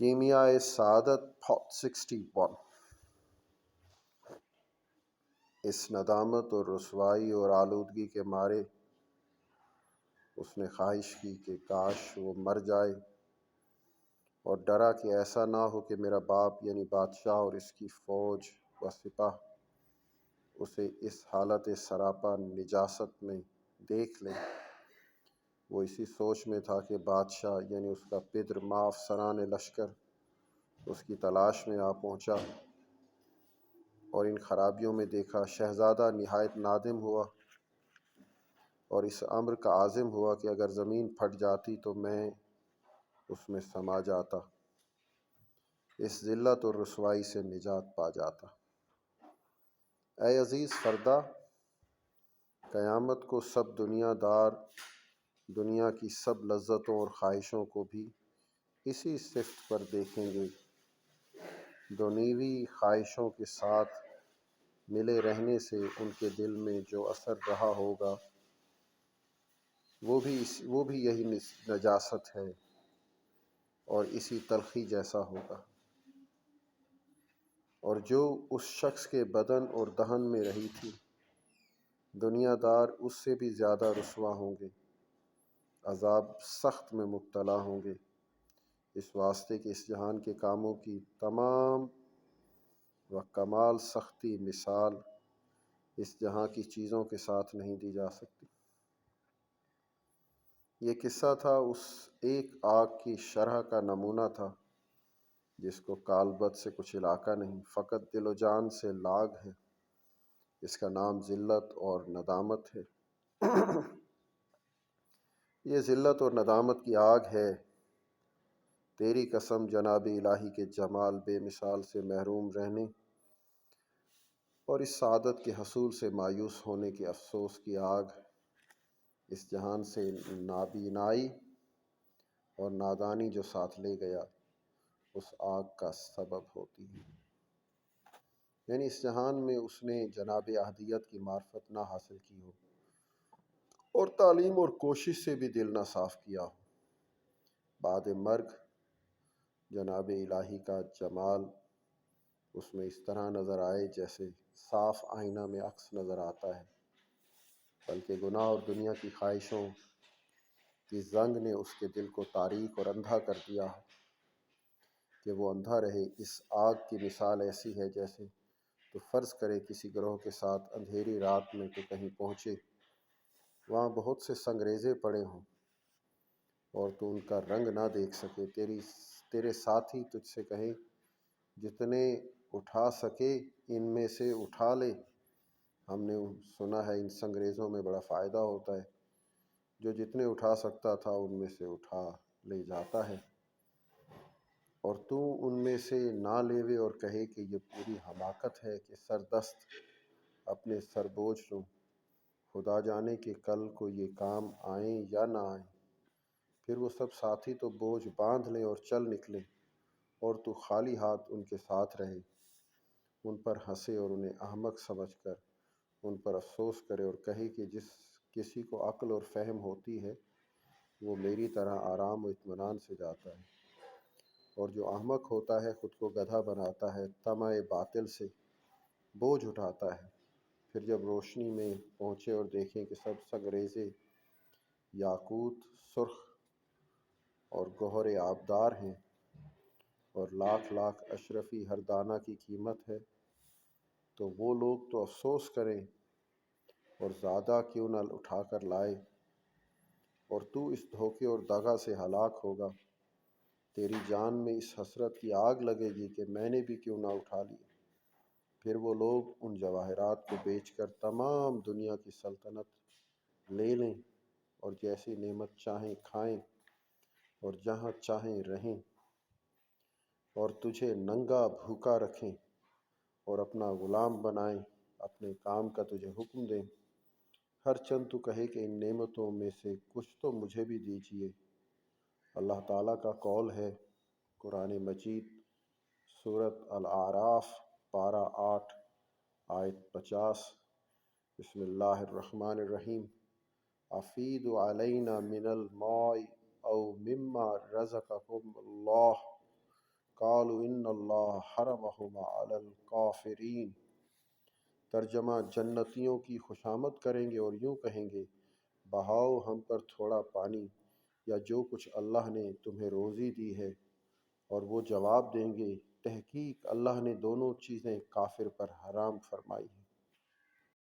کیمیائے سعادت پارٹ 61۔ اس ندامت اور رسوائی اور آلودگی کے مارے اس نے خواہش کی کہ کاش وہ مر جائے، اور ڈرا کہ ایسا نہ ہو کہ میرا باپ یعنی بادشاہ اور اس کی فوج و سپاہ اسے اس حالت سراپا نجاست میں دیکھ لیں۔ وہ اسی سوچ میں تھا کہ بادشاہ یعنی اس کا پدر ما افسران لشکر اس کی تلاش میں آ پہنچا، اور ان خرابیوں میں دیکھا شہزادہ نہایت نادم ہوا، اور اس امر کا عازم ہوا کہ اگر زمین پھٹ جاتی تو میں اس میں سما جاتا، اس ذلت اور رسوائی سے نجات پا جاتا۔ اے عزیز فردا، قیامت کو سب دنیا دار دنیا کی سب لذتوں اور خواہشوں کو بھی اسی صفت پر دیکھیں گے۔ دنیوی خواہشوں کے ساتھ ملے رہنے سے ان کے دل میں جو اثر رہا ہوگا وہ بھی یہی نجاست ہے اور اسی تلخی جیسا ہوگا، اور جو اس شخص کے بدن اور دہن میں رہی تھی، دنیا دار اس سے بھی زیادہ رسوا ہوں گے، عذاب سخت میں مبتلا ہوں گے، اس واسطے کہ اس جہان کے کاموں کی تمام و کمال سختی مثال اس جہاں کی چیزوں کے ساتھ نہیں دی جا سکتی۔ یہ قصہ تھا اس ایک آگ کی شرح کا نمونہ تھا جس کو کالبد سے کچھ علاقہ نہیں، فقط دل و جان سے لاگ ہے۔ اس کا نام ذلت اور ندامت ہے۔ یہ ذلت اور ندامت کی آگ ہے۔ تیری قسم جناب الہی کے جمال بے مثال سے محروم رہنے اور اس سعادت کے حصول سے مایوس ہونے کے افسوس کی آگ اس جہان سے نابینائی اور نادانی جو ساتھ لے گیا اس آگ کا سبب ہوتی ہے۔ یعنی اس جہان میں اس نے جناب احدیت کی معرفت نہ حاصل کی ہو اور تعلیم اور کوشش سے بھی دل نہ صاف کیا ہو، بعد مرگ جناب الہی کا جمال اس میں اس طرح نظر آئے جیسے صاف آئینہ میں عکس نظر آتا ہے، بلکہ گناہ اور دنیا کی خواہشوں کی زنگ نے اس کے دل کو تاریک اور اندھا کر دیا ہے کہ وہ اندھا رہے۔ اس آگ کی مثال ایسی ہے جیسے تو فرض کرے کسی گروہ کے ساتھ اندھیری رات میں تو کہیں پہنچے، وہاں بہت سے سنگریزے پڑے ہوں اور تو ان کا رنگ نہ دیکھ سکے، تیرے ساتھی تجھ سے کہیں جتنے اٹھا سکے ان میں سے اٹھا لے، ہم نے سنا ہے ان سنگریزوں میں بڑا فائدہ ہوتا ہے، جو جتنے اٹھا سکتا تھا ان میں سے اٹھا لے جاتا ہے، اور تو ان میں سے نہ لیوے اور کہے کہ یہ پوری حماقت ہے کہ سردست اپنے سر بوجھ لوں، خدا جانے کہ کل کو یہ کام آئیں یا نہ آئیں۔ پھر وہ سب ساتھی تو بوجھ باندھ لیں اور چل نکلیں، اور تو خالی ہاتھ ان کے ساتھ رہے، ان پر ہنسے اور انہیں احمق سمجھ کر ان پر افسوس کرے اور کہے کہ جس کسی کو عقل اور فہم ہوتی ہے وہ میری طرح آرام و اطمینان سے جاتا ہے، اور جو احمق ہوتا ہے خود کو گدھا بناتا ہے، طمع باطل سے بوجھ اٹھاتا ہے۔ پھر جب روشنی میں پہنچے اور دیکھیں کہ سب سنگریزے یاقوت سرخ اور گوہر آبدار ہیں اور لاکھ لاکھ اشرفی ہر دانہ کی قیمت ہے، تو وہ لوگ تو افسوس کریں اور زیادہ کیوں نہ اٹھا کر لائے، اور تو اس دھوکے اور دغا سے ہلاک ہوگا۔ تیری جان میں اس حسرت کی آگ لگے گی کہ میں نے بھی کیوں نہ اٹھا لی۔ پھر وہ لوگ ان جواہرات کو بیچ کر تمام دنیا کی سلطنت لے لیں اور جیسی نعمت چاہیں کھائیں اور جہاں چاہیں رہیں، اور تجھے ننگا بھوکا رکھیں اور اپنا غلام بنائیں، اپنے کام کا تجھے حکم دیں، ہر چند تو کہے کہ ان نعمتوں میں سے کچھ تو مجھے بھی دیجیے۔ اللہ تعالیٰ کا قول ہے قرآن مجید سورۃ الاعراف پارہ 8 آیت 50، بسم اللہ الرحمن الرحیم، افید علینا من الماء او مما رزقکم اللہ قالوا ان اللہ حرمہما علی الکافرین۔ ترجمہ: جنتیوں کی خوشامد کریں گے اور یوں کہیں گے، بہاؤ ہم پر تھوڑا پانی یا جو کچھ اللہ نے تمہیں روزی دی ہے، اور وہ جواب دیں گے، تحقیق اللہ نے دونوں چیزیں کافر پر حرام فرمائی ہیں۔